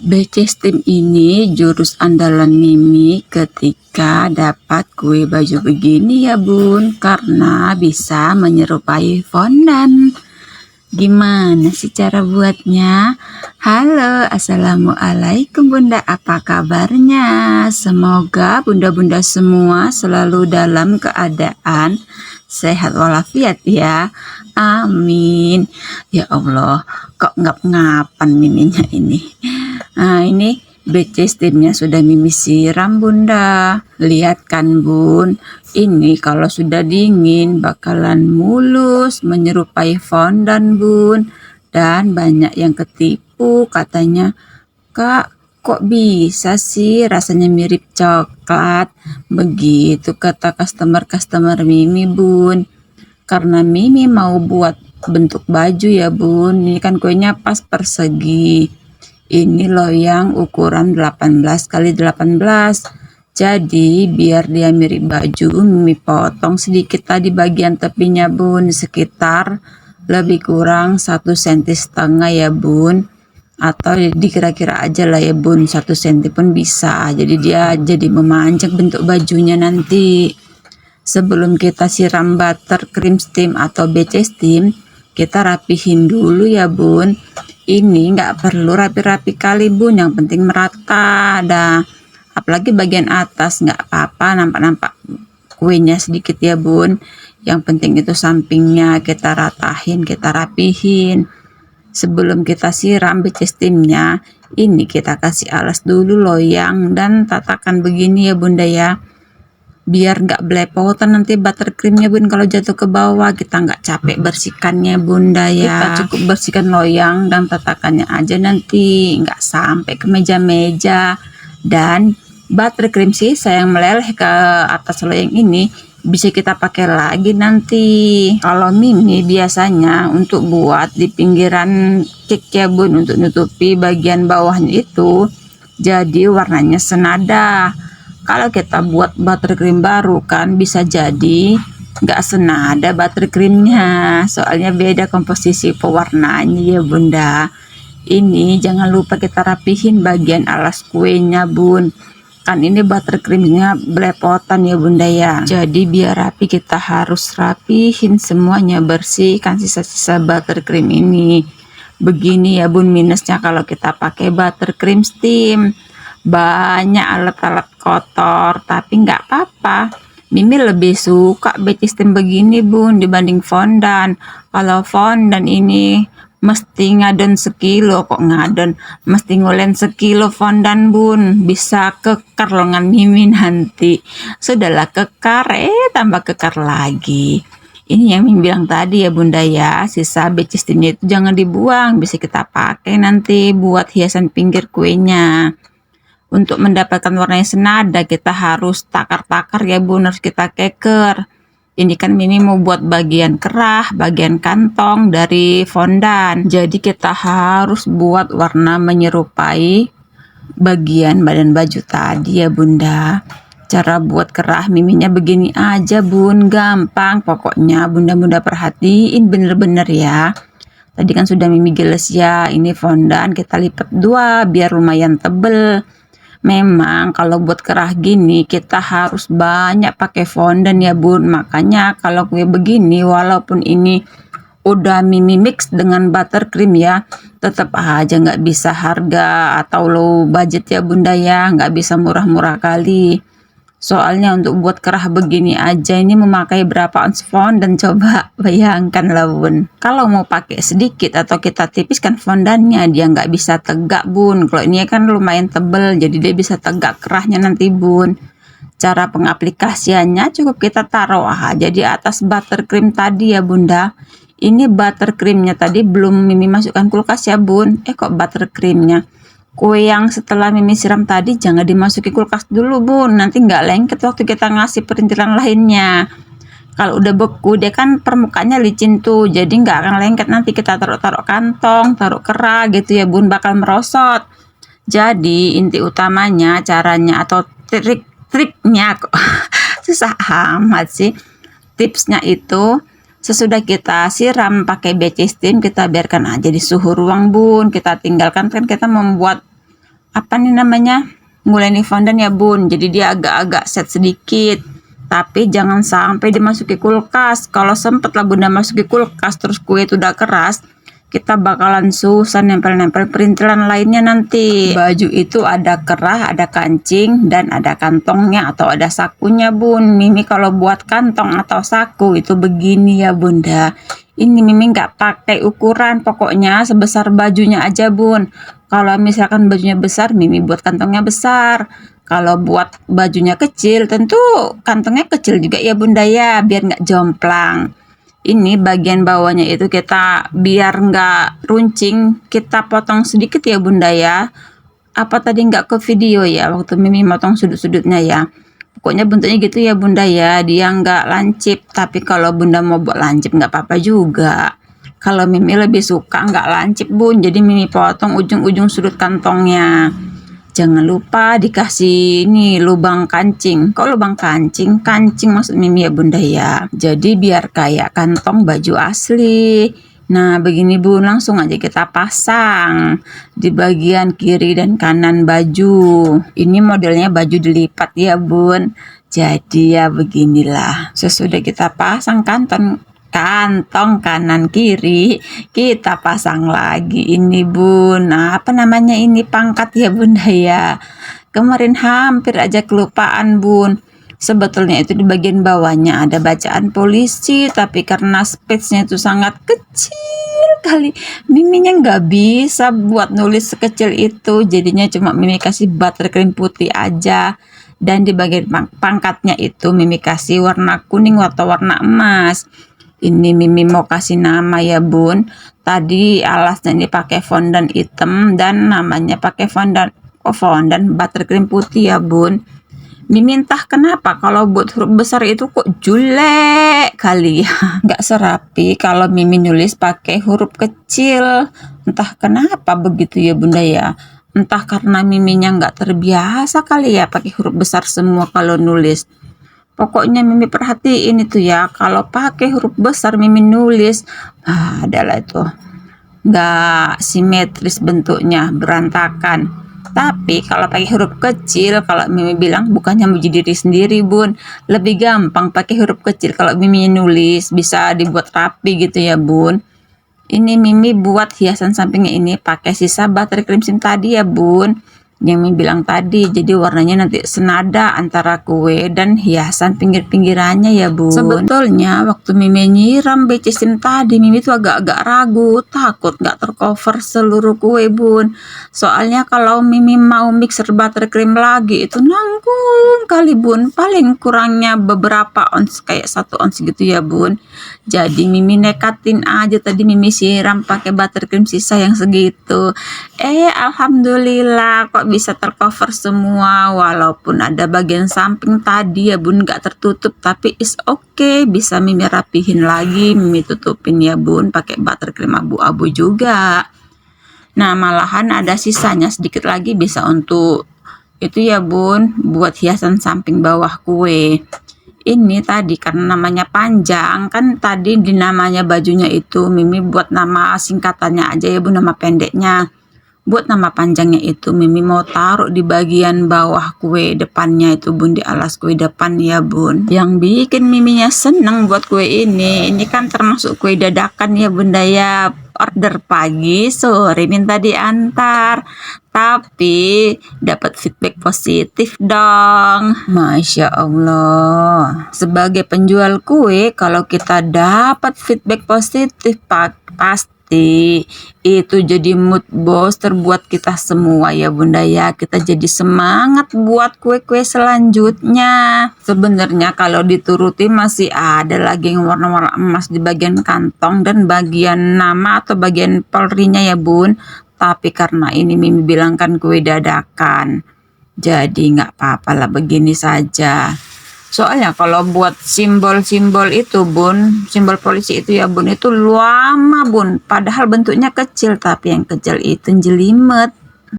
BC Steam ini jurus andalan Mimi ketika dapat kue baju begini ya bun, karena bisa menyerupai fondant. Gimana sih cara buatnya? Halo, assalamualaikum bunda, apa kabarnya? Semoga bunda-bunda semua selalu dalam keadaan sehat walafiat ya. Amin. Ya Allah, kok ngap-ngapan miminya ini. Nah, ini BC Steamnya sudah Mimi siram bunda. Lihat kan bun, ini kalau sudah dingin bakalan mulus menyerupai fondant bun. Dan banyak yang ketipu katanya, Kak, kok bisa sih rasanya mirip coklat? Begitu kata customer Mimi bun. Karena Mimi mau buat bentuk baju ya bun. Ini kan kuenya pas persegi. Ini loyang ukuran 18 kali 18. Jadi biar dia mirip baju, Mimi potong sedikit tadi bagian tepinya bun, sekitar lebih kurang 1,5 cm ya bun, atau dikira-kira aja lah ya bun, 1 cm pun bisa. Jadi dia jadi memanjang bentuk bajunya nanti. Sebelum kita siram buttercream steam atau BC steam, kita rapihin dulu ya bun. Ini nggak perlu rapi-rapi kali bun, yang penting merata dah. Apalagi bagian atas nggak apa-apa nampak-nampak kuenya sedikit ya bun. Yang penting itu sampingnya kita ratahin, kita rapihin. Sebelum kita siram BC steamnya, ini kita kasih alas dulu loyang dan tatakan begini ya bunda ya, biar nggak belepotan nanti buttercreamnya bun. Kalau jatuh ke bawah kita nggak capek bersihkannya bunda ya. Kita cukup bersihkan loyang dan tatakannya aja, nanti nggak sampai ke meja-meja. Dan buttercream sisa yang meleleh ke atas loyang ini bisa kita pakai lagi nanti. Kalau Mimi biasanya untuk buat di pinggiran cake ya bun, untuk nutupi bagian bawahnya itu jadi warnanya senada. Kalau kita buat buttercream baru kan bisa jadi nggak senada buttercreamnya, soalnya beda komposisi pewarnanya ya bunda. Ini jangan lupa kita rapihin bagian alas kuenya bun, kan ini buttercreamnya belepotan ya bunda ya. Jadi biar rapi kita harus rapihin semuanya, bersihkan sisa-sisa buttercream ini. Begini ya bun minusnya kalau kita pakai buttercream steam, banyak alat-alat kotor, tapi nggak apa-apa. Mimi lebih suka BC steam begini bun dibanding fondant. Kalau fondant ini mesti ngadon sekilo, kok ngadon mesti ngulen sekilo fondant bun, bisa kekar lengan Mimi nanti. Sudahlah kekar, tambah kekar lagi. Ini yang Mimi bilang tadi ya bunda ya, sisa BC steamnya itu jangan dibuang, bisa kita pakai nanti buat hiasan pinggir kuenya. Untuk mendapatkan warna yang senada kita harus takar-takar ya bun, harus kita keker. Ini kan Mimi mau buat bagian kerah, bagian kantong dari fondant. Jadi kita harus buat warna menyerupai bagian badan baju tadi ya bunda. Cara buat kerah Miminya begini aja bun, gampang pokoknya. Bunda-bunda perhatiin bener-bener ya. Tadi kan sudah Mimi geles ya, ini fondant kita lipat 2 biar lumayan tebel. Memang kalau buat kerah gini kita harus banyak pakai fondant ya bun. Makanya kalau kue begini walaupun ini udah Mimi mix dengan buttercream ya, tetap aja nggak bisa harga atau low budget ya bunda ya, nggak bisa murah-murah kali. Soalnya untuk buat kerah begini aja ini memakai berapa ounce fondant, coba bayangkan lah bun. Kalau mau pakai sedikit atau kita tipiskan fondantnya, dia nggak bisa tegak bun. Kalau ini kan lumayan tebel, jadi dia bisa tegak kerahnya nanti bun. Cara pengaplikasiannya cukup kita taruh aja di atas buttercream tadi ya bunda. Ini buttercreamnya tadi belum Mimi masukkan kulkas ya bun. Kok buttercreamnya, kue yang setelah Mimi siram tadi jangan dimasuki kulkas dulu bun, nanti nggak lengket waktu kita ngasih perintilan lainnya. Kalau udah beku dia kan permukaannya licin tuh, jadi nggak akan lengket. Nanti kita taruh kantong, taruh kerah gitu ya bun, bakal merosot. Jadi inti utamanya caranya atau triknya kok susah amat sih. Tipsnya itu sesudah kita siram pakai BC steam, kita biarkan aja di suhu ruang bun. Kita tinggalkan, kan kita membuat apa nih namanya, nguleni fondant ya bun. Jadi dia agak-agak set sedikit, tapi jangan sampai dimasuki kulkas. Kalau sempet lah bunda masuki kulkas terus kue itu udah keras, kita bakalan susah nempel-nempel perintilan lainnya nanti. Baju itu ada kerah, ada kancing, dan ada kantongnya atau ada sakunya bun. Mimi kalau buat kantong atau saku itu begini ya bunda. Ini Mimi nggak pakai ukuran, pokoknya sebesar bajunya aja bun. Kalau misalkan bajunya besar, Mimi buat kantongnya besar. Kalau buat bajunya kecil, tentu kantongnya kecil juga ya bunda ya, biar nggak jomplang. Ini bagian bawahnya itu kita biar nggak runcing, kita potong sedikit ya bunda ya. Apa tadi nggak ke video ya waktu Mimi motong sudut-sudutnya ya. Pokoknya bentuknya gitu ya bunda ya, dia nggak lancip. Tapi kalau bunda mau buat lancip nggak apa-apa juga. Kalau Mimi lebih suka nggak lancip bun, jadi Mimi potong ujung-ujung sudut kantongnya. Jangan lupa dikasih ini lubang kancing. Kok lubang kancing? Kancing maksud Mimi ya bunda ya. Jadi biar kayak kantong baju asli. Nah begini bun, langsung aja kita pasang di bagian kiri dan kanan baju. Ini modelnya baju dilipat ya bun. Jadi ya beginilah. Sesudah kita pasang kantong kanan kiri, kita pasang lagi ini bun. Nah, apa namanya ini, pangkat ya bunda ya. Kemarin hampir aja kelupaan bun. Sebetulnya itu di bagian bawahnya ada bacaan polisi, tapi karena space-nya itu sangat kecil kali, Miminya nggak bisa buat nulis sekecil itu. Jadinya cuma Mimi kasih buttercream putih aja. Dan di bagian pangkatnya itu Mimi kasih warna kuning atau warna emas. Ini Mimi mau kasih nama ya bun. Tadi alasnya ini pakai fondant hitam dan namanya pakai fondant buttercream putih ya bun. Mimi entah kenapa kalau buat huruf besar itu kok julek kali ya. Nggak serapi kalau Mimi nulis pakai huruf kecil. Entah kenapa begitu ya bunda ya. Entah karena Miminya nggak terbiasa kali ya pakai huruf besar semua kalau nulis. Pokoknya Mimi perhatiin itu ya, kalau pakai huruf besar Mimi nulis, adalah itu nggak simetris bentuknya, berantakan. Tapi kalau pakai huruf kecil, kalau Mimi bilang bukannya muji diri sendiri bun, lebih gampang pakai huruf kecil. Kalau Mimi nulis bisa dibuat rapi gitu ya bun. Ini Mimi buat hiasan sampingnya ini pakai sisa buttercream tadi ya bun, yang Mimi bilang tadi. Jadi warnanya nanti senada antara kue dan hiasan pinggir-pinggirannya ya bun. Sebetulnya waktu Mimi nyiram BC Sim tadi, Mimi tuh agak-agak ragu, takut nggak tercover seluruh kue bun. Soalnya kalau Mimi mau mixer buttercream lagi itu nanggung kali bun, paling kurangnya beberapa ons, kayak 1 ons gitu ya bun. Jadi Mimi nekatin aja, tadi Mimi siram pakai buttercream sisa yang segitu. Alhamdulillah kok bisa tercover semua, walaupun ada bagian samping tadi ya bun gak tertutup, tapi is okay, bisa Mimi rapihin lagi, Mimi tutupin ya bun pakai buttercream abu-abu juga. Nah malahan ada sisanya sedikit lagi, bisa untuk itu ya bun, buat hiasan samping bawah kue. Ini tadi karena namanya panjang kan, tadi di namanya bajunya itu Mimi buat nama singkatannya aja ya bun, nama pendeknya. Buat nama panjangnya itu Mimi mau taruh di bagian bawah kue depannya itu bun, di alas kue depan ya bun. Yang bikin Miminya seneng buat kue ini kan termasuk kue dadakan ya bunda ya. Order pagi sore minta diantar, tapi dapat feedback positif dong. Masya Allah, sebagai penjual kue kalau kita dapat feedback positif pasti itu jadi mood booster buat kita semua ya bunda ya. Kita jadi semangat buat kue-kue selanjutnya. Sebenarnya kalau dituruti masih ada lagi yang warna-warna emas di bagian kantong dan bagian nama atau bagian polrinya ya bun. Tapi karena ini Mimi bilang kan kue dadakan, jadi nggak apa-apa lah begini saja. Soalnya kalau buat simbol-simbol itu bun, simbol polisi itu ya bun, itu lama bun, padahal bentuknya kecil, tapi yang kecil itu jelimet.